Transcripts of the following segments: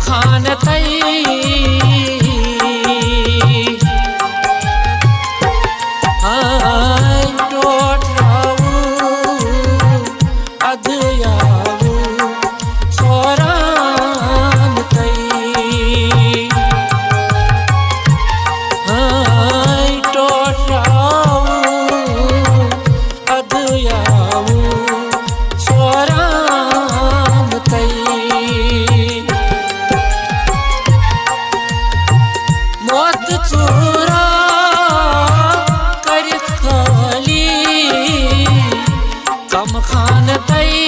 खान तई टोटराऊ अधयाऊ सोरान तई टोटराऊ अधयाऊ सोरान तई मौत चोरा कर खाली कम खान तई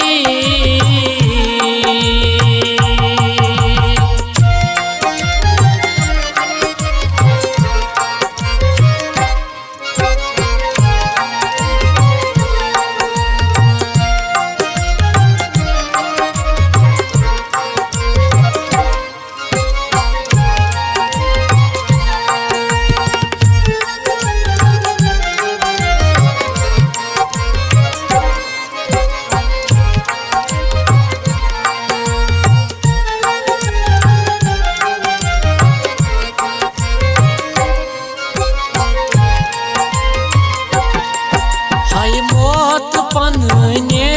मौत पन्ने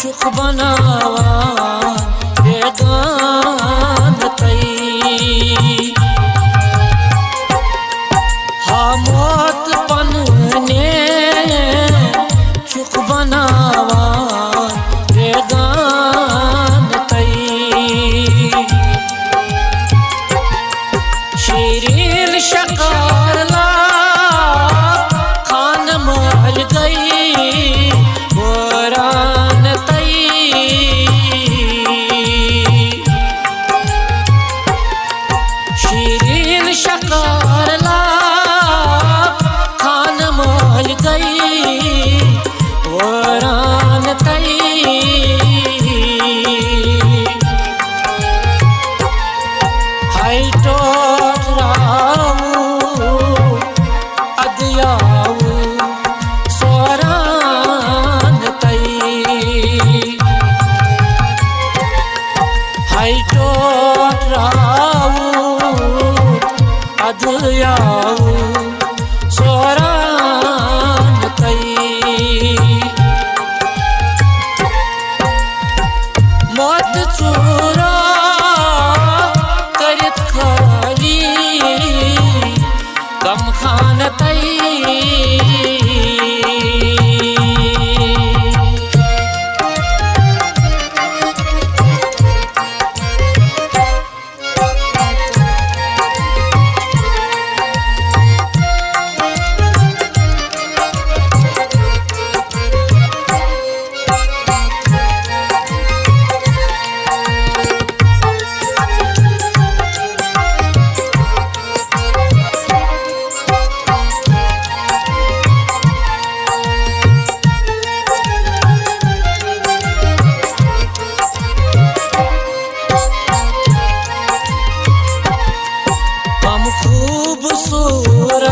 चुक बनावा बेगान तई मौत पन्ने चुक बनावा बेगान तई शीरीन शकारला गई बोरान तई शीरीन शकारला खान महल गई बोरान तई हाय टोटराऊ अधयाऊ टोटराऊ अधयाऊ सोरान तई मौत चोरा करत खाली कम खान तई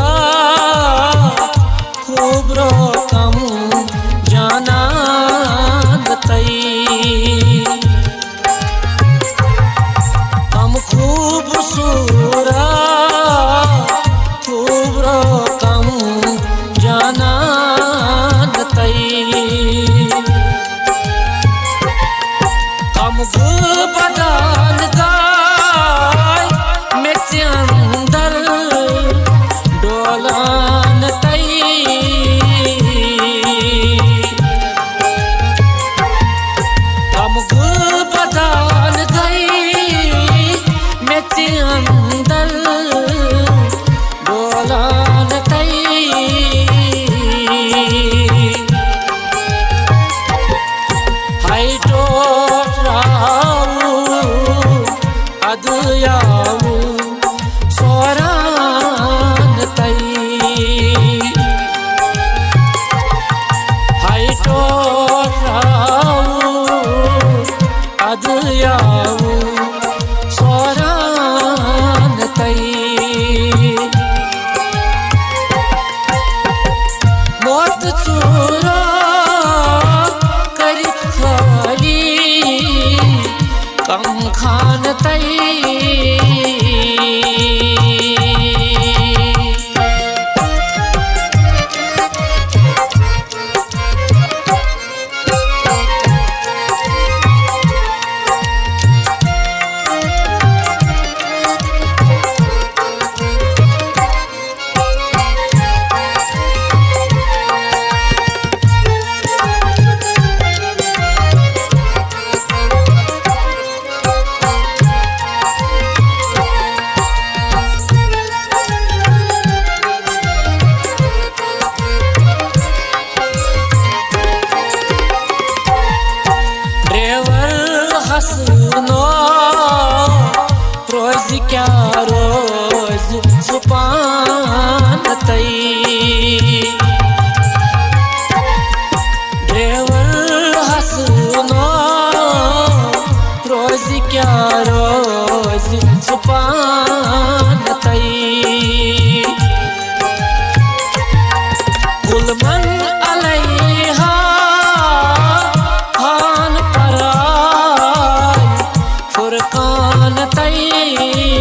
खूबसूरत खूब रोकम जानान तई हम खूबसूरत खूब रोकम जानान तई हम बदान गाय में अंदर डोलान तई हम बदान गई में अंदर डोलान तई हाय टोटराऊ अधयाऊ सोरान तई हाय टोटराऊ अधयाऊ सोरान तई मौत चोरा कर खाली कम खान तई हसनो रोज क्या रोज सुपान तई ड्राइवर हसनो रोज क्या रोज सुपान तई गुलमन अलैहा फुरकान तई